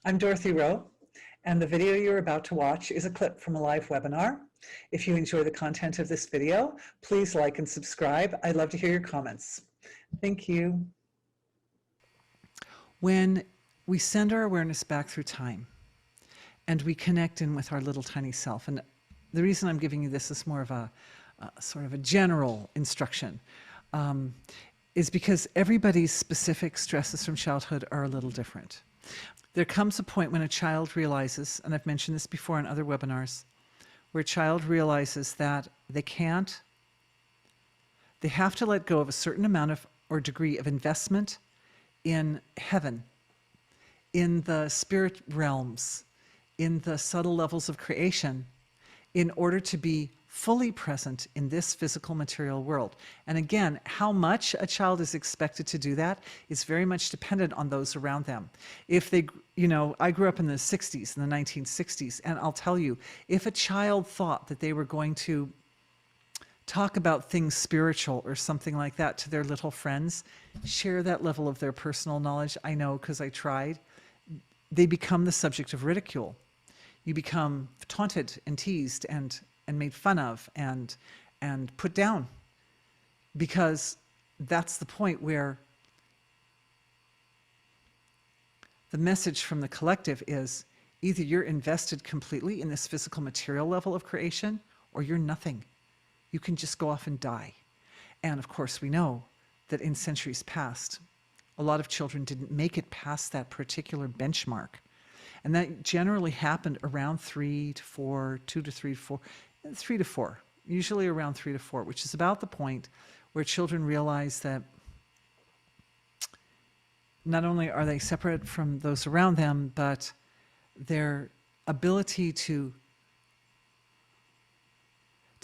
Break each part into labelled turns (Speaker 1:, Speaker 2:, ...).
Speaker 1: I'm Dorothy Rowe, and the video you're about to watch is a clip from a live webinar. If you enjoy the content of this video, please like and subscribe. I'd love to hear your comments. Thank you.
Speaker 2: When we send our awareness back through time and we connect in with our little tiny self, and the reason I'm giving you this is more of a sort of a general instruction, is because everybody's specific stresses from childhood are a little different. There comes a point when a child realizes, and I've mentioned this before in other webinars, where a child realizes that they have to let go of a certain amount of or degree of investment in heaven, in the spirit realms, in the subtle levels of creation, in order to be fully present in this physical material world. And again, how much a child is expected to do that is very much dependent on those around them. If they, I grew up in the 60s, in the 1960s, and I'll tell you, if a child thought that they were going to talk about things spiritual or something like that to their little friends, share that level of their personal knowledge, I know because I tried, they become the subject of ridicule. You become taunted and teased and made fun of and put down, because that's the point where the message from the collective is either you're invested completely in this physical material level of creation or you're nothing. You can just go off and die. And of course we know that in centuries past, a lot of children didn't make it past that particular benchmark. And that generally happened around 3 to 4, 2 to 3 to 4, 3 to 4, usually around 3 to 4, which is about the point where children realize that not only are they separate from those around them, but their ability to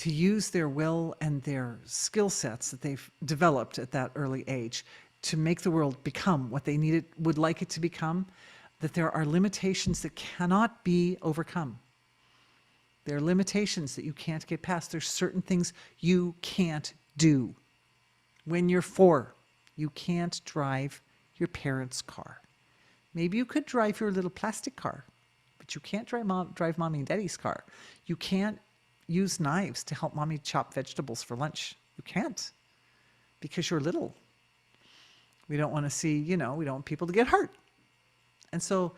Speaker 2: use their will and their skill sets that they've developed at that early age to make the world become what they would like it to become, that there are limitations that cannot be overcome. There are limitations that you can't get past. There's certain things you can't do. When you're 4, you can't drive your parents' car. Maybe you could drive your little plastic car, but you can't drive mommy and daddy's car. You can't use knives to help mommy chop vegetables for lunch. You can't, because you're little. We don't want to see, we don't want people to get hurt. And so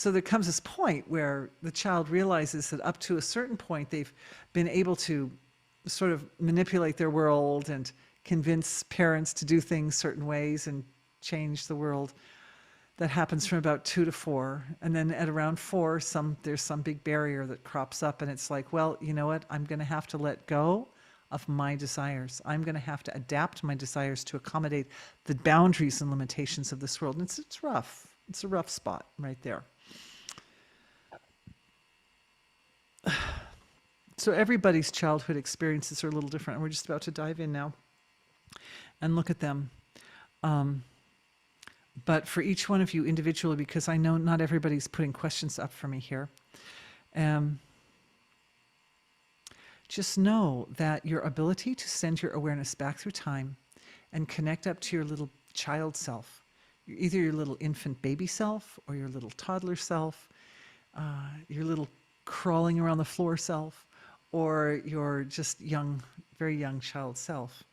Speaker 2: there comes this point where the child realizes that up to a certain point, they've been able to sort of manipulate their world and convince parents to do things certain ways and change the world. That happens from about 2 to 4. And then at around 4, there's some big barrier that crops up, and it's like, well, you know what? I'm going to have to let go of my desires. I'm going to have to adapt my desires to accommodate the boundaries and limitations of this world. And it's rough. It's a rough spot right there. So everybody's childhood experiences are a little different. And we're just about to dive in now and look at them. But for each one of you individually, because I know not everybody's putting questions up for me here, just know that your ability to send your awareness back through time and connect up to your little child self, either your little infant baby self or your little toddler self, your little crawling around the floor self, or your just young, very young child self.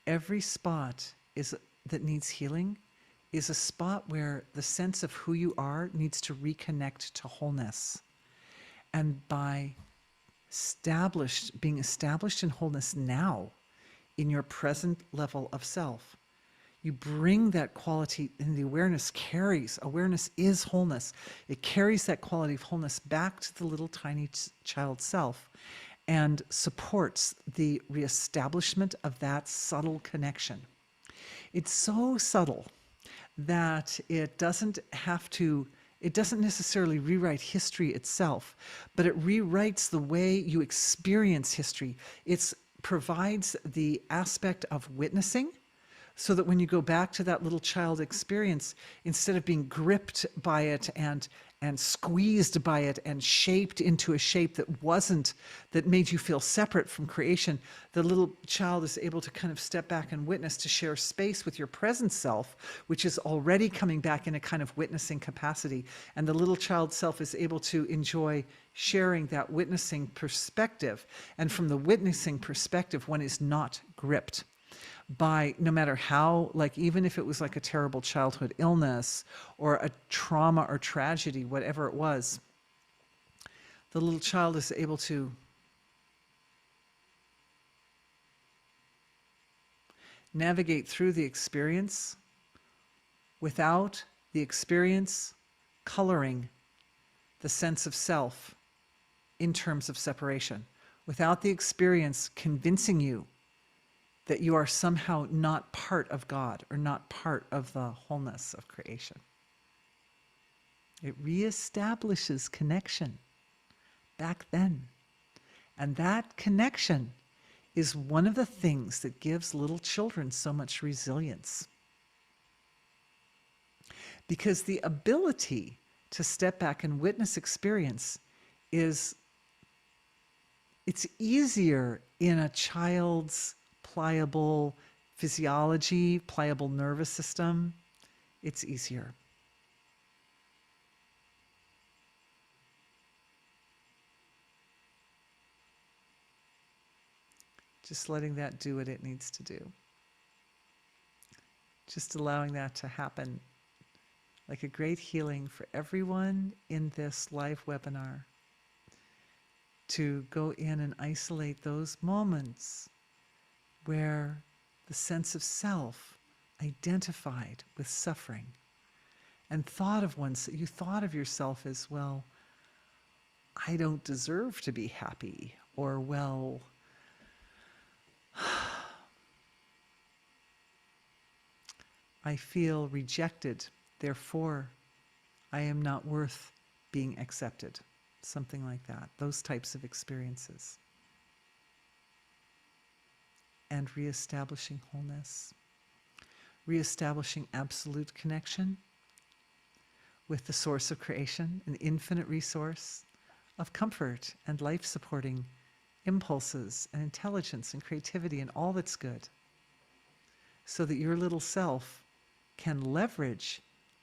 Speaker 2: Every spot that needs healing is a spot where the sense of who you are needs to reconnect to wholeness. And by being established in wholeness now, in your present level of self, you bring that quality, and the awareness is wholeness. It carries that quality of wholeness back to the little tiny child self and supports the reestablishment of that subtle connection. It's so subtle that it doesn't necessarily rewrite history itself, but it rewrites the way you experience history. It provides the aspect of witnessing so that when you go back to that little child experience, instead of being gripped by it and squeezed by it and shaped into a shape that wasn't, that made you feel separate from creation, the little child is able to kind of step back and witness, to share space with your present self, which is already coming back in a kind of witnessing capacity. And the little child self is able to enjoy sharing that witnessing perspective. And from the witnessing perspective, one is not gripped by, no matter how, like, even if it was like a terrible childhood illness or a trauma or tragedy, whatever it was, the little child is able to navigate through the experience without the experience coloring the sense of self in terms of separation, without the experience convincing you that you are somehow not part of God or not part of the wholeness of creation. It reestablishes connection back then. And that connection is one of the things that gives little children so much resilience. Because the ability to step back and witness experience it's easier in a child's pliable physiology, pliable nervous system. It's easier. Just letting that do what it needs to do. Just allowing that to happen, like a great healing for everyone in this live webinar, to go in and isolate those moments where the sense of self identified with suffering and thought of you thought of yourself as, well, I don't deserve to be happy, or, well, I feel rejected, therefore I am not worth being accepted. Something like that, those types of experiences. And reestablishing wholeness, reestablishing absolute connection with the source of creation, an infinite resource of comfort and life-supporting impulses and intelligence and creativity and all that's good, so that your little self can leverage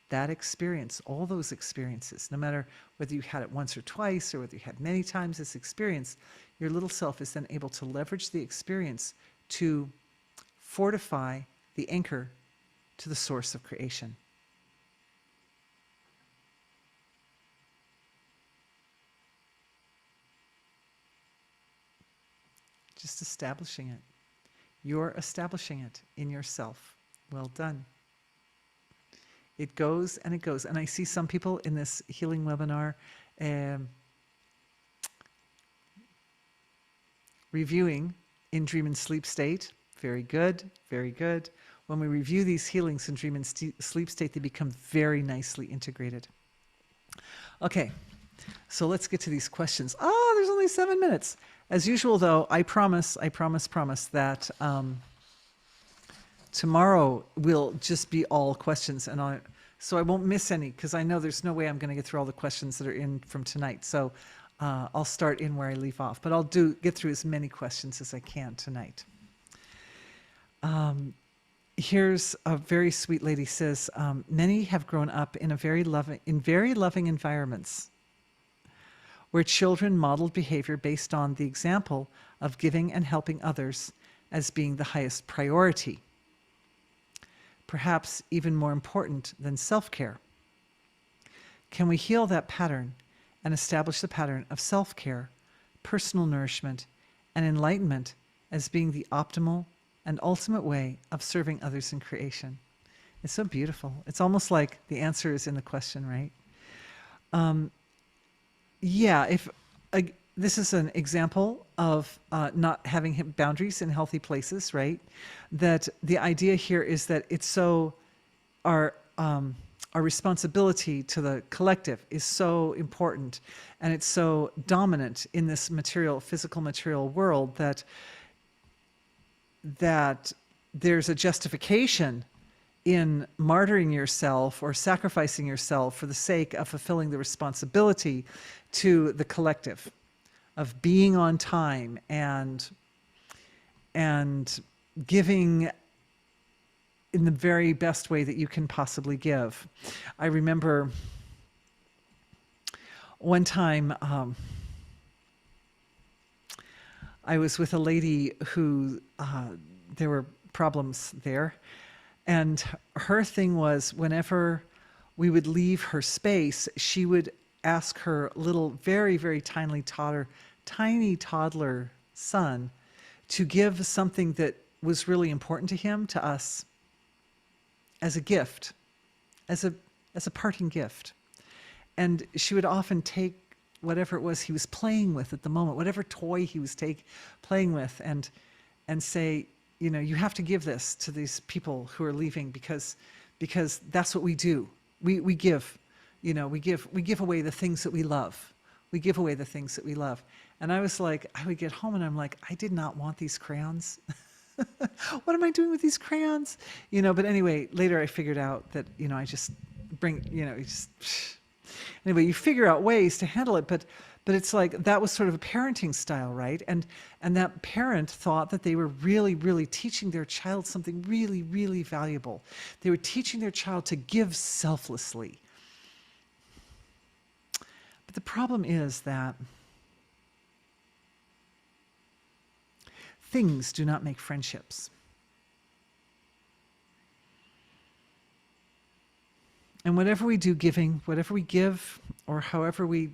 Speaker 2: that experience, all those experiences, no matter whether you had it once or twice or whether you had many times this experience, your little self is then able to leverage the experience to fortify the anchor to the source of creation. Just establishing it. You're establishing it in yourself. Well done. It goes and it goes. And I see some people in this healing webinar reviewing in dream and sleep state. Very good, very good. When we review these healings in dream and sleep state, they become very nicely integrated. Okay, so let's get to these questions. Oh, there's only 7 minutes. As usual, though, I promise that tomorrow will just be all questions, and so I won't miss any, because I know there's no way I'm going to get through all the questions that are in from tonight. So I'll start in where I leave off, but I'll get through as many questions as I can tonight. Here's a very sweet lady says, many have grown up in very loving environments where children modeled behavior based on the example of giving and helping others as being the highest priority, perhaps even more important than self-care. Can we heal that pattern and establish the pattern of self-care, personal nourishment, and enlightenment as being the optimal and ultimate way of serving others in creation? It's so beautiful. It's almost like the answer is in the question, right? Yeah, this is an example of not having boundaries in healthy places, right? That the idea here is that it's so, our responsibility to the collective is so important, and it's so dominant in this physical material world that there's a justification in martyring yourself or sacrificing yourself for the sake of fulfilling the responsibility to the collective, of being on time and giving in the very best way that you can possibly give. I remember one time I was with a lady who there were problems there, and her thing was whenever we would leave her space, she would ask her little, very, very tiny toddler son to give something that was really important to him, to us, as a gift, as a parting gift. And she would often take whatever it was he was playing with at the moment, whatever toy he was playing with, and say, you know, you have to give this to these people who are leaving because that's what we do. We give, you know, we give away the things that we love. We give away the things that we love. And I was like, I would get home and I'm like, I did not want these crayons. What am I doing with these crayons? You know, but anyway, later I figured out that, you know, I just bring, you know, anyway, you figure out ways to handle it, but it's like that was sort of a parenting style, right? And that parent thought that they were really, really teaching their child something really, really valuable. They were teaching their child to give selflessly. But the problem is that things do not make friendships. And whatever we do giving, whatever we give, or however we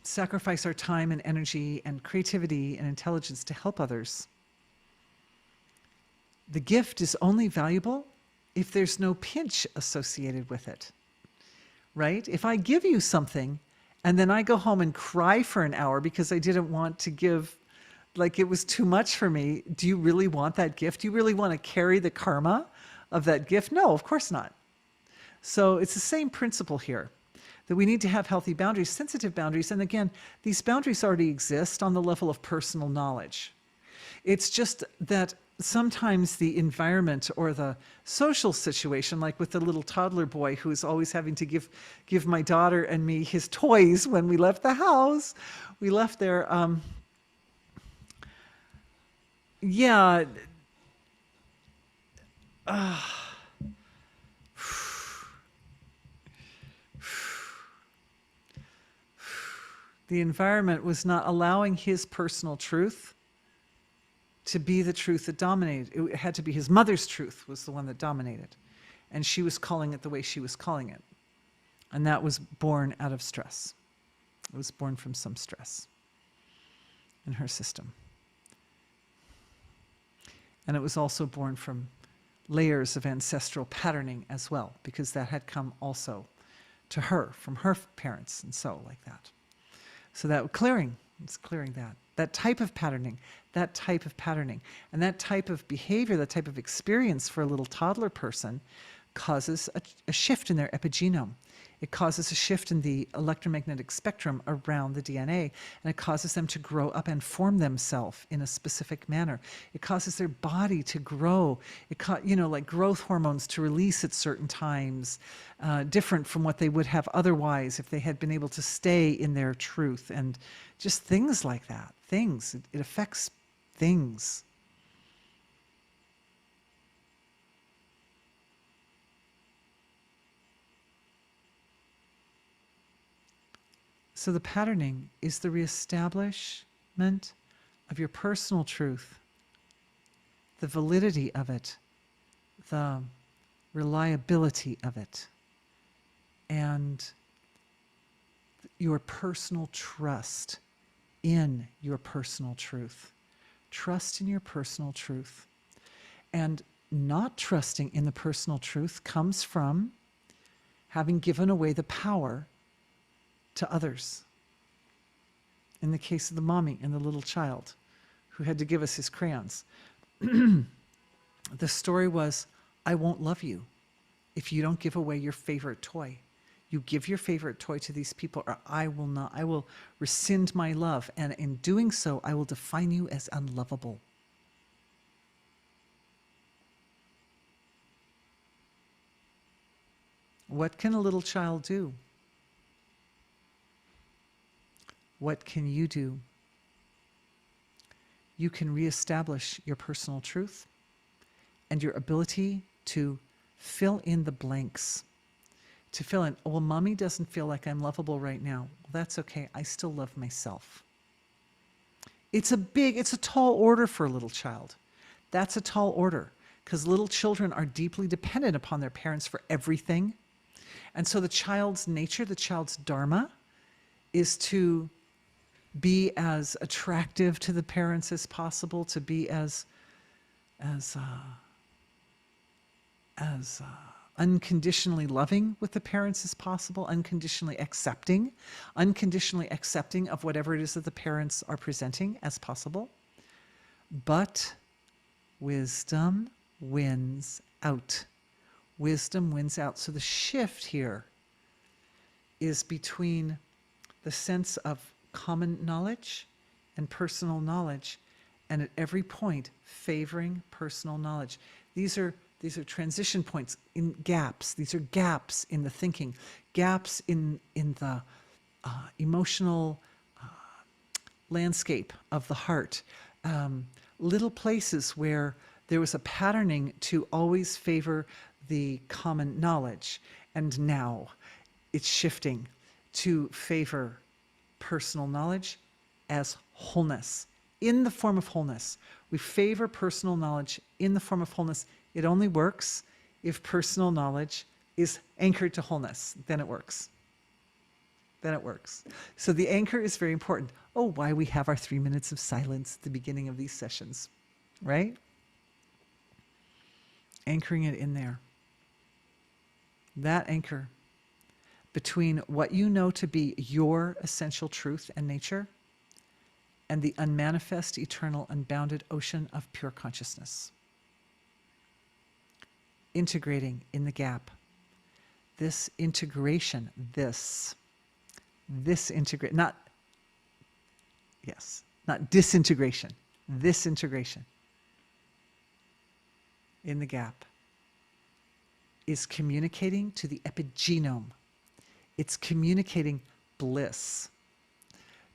Speaker 2: sacrifice our time and energy and creativity and intelligence to help others, the gift is only valuable if there's no pinch associated with it, right? If I give you something and then I go home and cry for an hour because I didn't want to give, like it was too much for me, do you really want that gift? Do you really want to carry the karma of that gift? No, of course not. So it's the same principle here, that we need to have healthy boundaries, sensitive boundaries. And again, these boundaries already exist on the level of personal knowledge. It's just that sometimes the environment or the social situation, like with the little toddler boy who is always having to give my daughter and me his toys when we left the house, we left there, yeah, the environment was not allowing his personal truth to be the truth that dominated. It had to be his mother's truth was the one that dominated. And she was calling it the way she was calling it. And that was born out of stress. It was born from some stress in her system. And it was also born from layers of ancestral patterning as well, because that had come also to her from her parents and so like that. So that it's clearing that type of patterning, and that type of behavior, that type of experience for a little toddler person causes a shift in their epigenome. It causes a shift in the electromagnetic spectrum around the DNA, and it causes them to grow up and form themselves in a specific manner. It causes their body to grow. Like growth hormones to release at certain times, different from what they would have otherwise if they had been able to stay in their truth, and just things like that. It affects things. So the patterning is the reestablishment of your personal truth, the validity of it, the reliability of it, and your personal trust in your personal truth. Trust in your personal truth. And not trusting in the personal truth comes from having given away the power to others. In the case of the mommy and the little child who had to give us his crayons, the story was, I won't love you if you don't give away your favorite toy. You give your favorite toy to these people, or I will not. I will rescind my love, and in doing so, I will define you as unlovable. What can a little child do? What can you do? You can reestablish your personal truth and your ability to fill in the blanks. To fill in, well, mommy doesn't feel like I'm lovable right now. Well, that's okay. I still love myself. It's a tall order for a little child. That's a tall order because little children are deeply dependent upon their parents for everything. And so the child's nature, the child's dharma, is to be as attractive to the parents as possible, to be as unconditionally loving with the parents as possible, unconditionally accepting of whatever it is that the parents are presenting as possible. But wisdom wins out. Wisdom wins out. So the shift here is between the sense of common knowledge and personal knowledge, and at every point favoring personal knowledge. These are transition points in gaps. These are gaps in the thinking, gaps in the emotional landscape of the heart. Little places where there was a patterning to always favor the common knowledge, and now it's shifting to favor personal knowledge as wholeness, in the form of wholeness. We favor personal knowledge in the form of wholeness. It only works if personal knowledge is anchored to wholeness. Then it works. Then it works. So the anchor is very important. Oh, why we have our 3 minutes of silence at the beginning of these sessions, right? Anchoring it in there. That anchor between what you know to be your essential truth and nature and the unmanifest, eternal, unbounded ocean of pure consciousness. Integrating in the gap. This integration, not disintegration, this integration in the gap is communicating to the epigenome. It's communicating bliss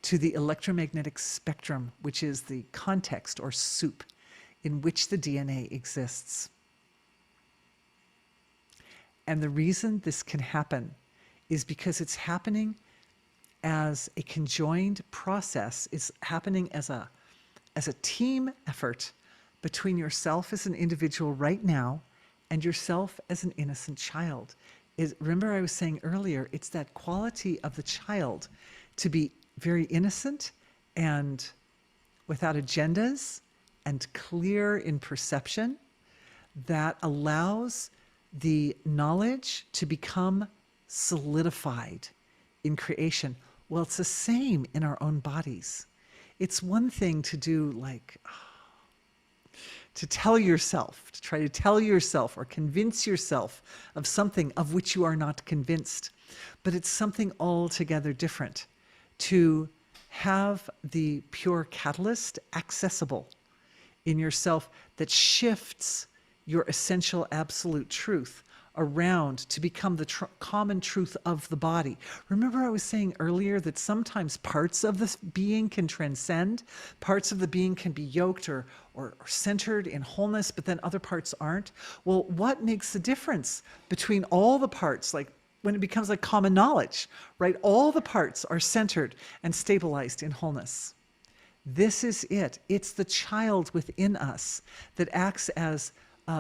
Speaker 2: to the electromagnetic spectrum, which is the context or soup in which the DNA exists. And the reason this can happen is because it's happening as a conjoined process. It's happening as a team effort between yourself as an individual right now and yourself as an innocent child. Remember I was saying earlier, it's that quality of the child to be very innocent and without agendas and clear in perception that allows the knowledge to become solidified in creation. Well, it's the same in our own bodies. It's one thing to do to try to tell yourself or convince yourself of something of which you are not convinced. But it's something altogether different to have the pure catalyst accessible in yourself that shifts your essential absolute truth around to become the common truth of the body. Remember I was saying earlier that sometimes parts of this being can transcend, parts of the being can be yoked or centered in wholeness, but then other parts aren't. Well, what makes the difference between all the parts, like when it becomes like common knowledge, right? All the parts are centered and stabilized in wholeness. This is it. It's the child within us that acts as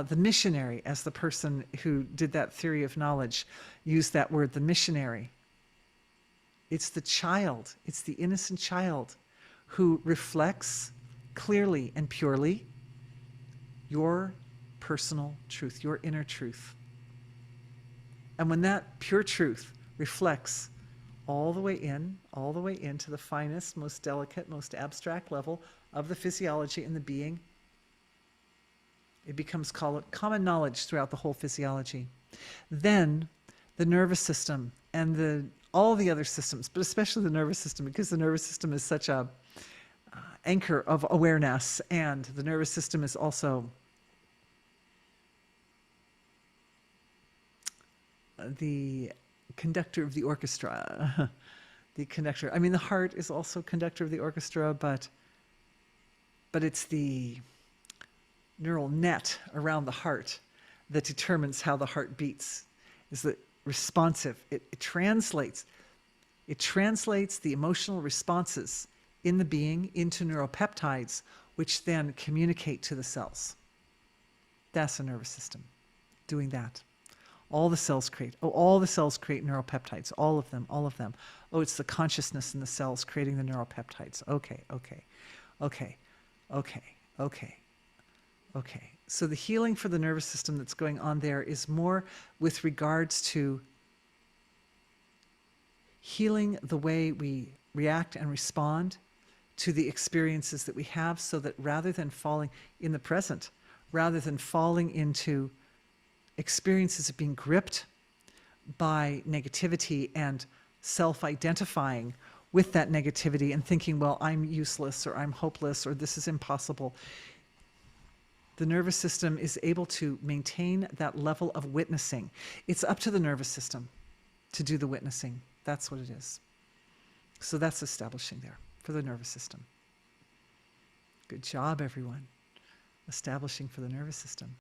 Speaker 2: the missionary, as the person who did that theory of knowledge used that word, the missionary. It's the child, it's the innocent child who reflects clearly and purely your personal truth, your inner truth. And when that pure truth reflects all the way into the finest, most delicate, most abstract level of the physiology and the being, it becomes common knowledge throughout the whole physiology. Then the nervous system and all the other systems, but especially the nervous system, because the nervous system is such a anchor of awareness, and the nervous system is also the conductor of the orchestra. The conductor. I mean, the heart is also conductor of the orchestra, but it's the neural net around the heart that determines how the heart beats. Is the responsive. It translates the emotional responses in the being into neuropeptides, which then communicate to the cells. That's the nervous system doing that. All the cells create neuropeptides, all of them. Oh, it's the consciousness in the cells creating the neuropeptides. Okay. So the healing for the nervous system that's going on there is more with regards to healing the way we react and respond to the experiences that we have, so that rather than falling in the present, rather than falling into experiences of being gripped by negativity and self-identifying with that negativity and thinking, well, I'm useless or I'm hopeless or this is impossible, the nervous system is able to maintain that level of witnessing. It's up to the nervous system to do the witnessing. That's what it is. So that's establishing there for the nervous system. Good job, everyone. Establishing for the nervous system.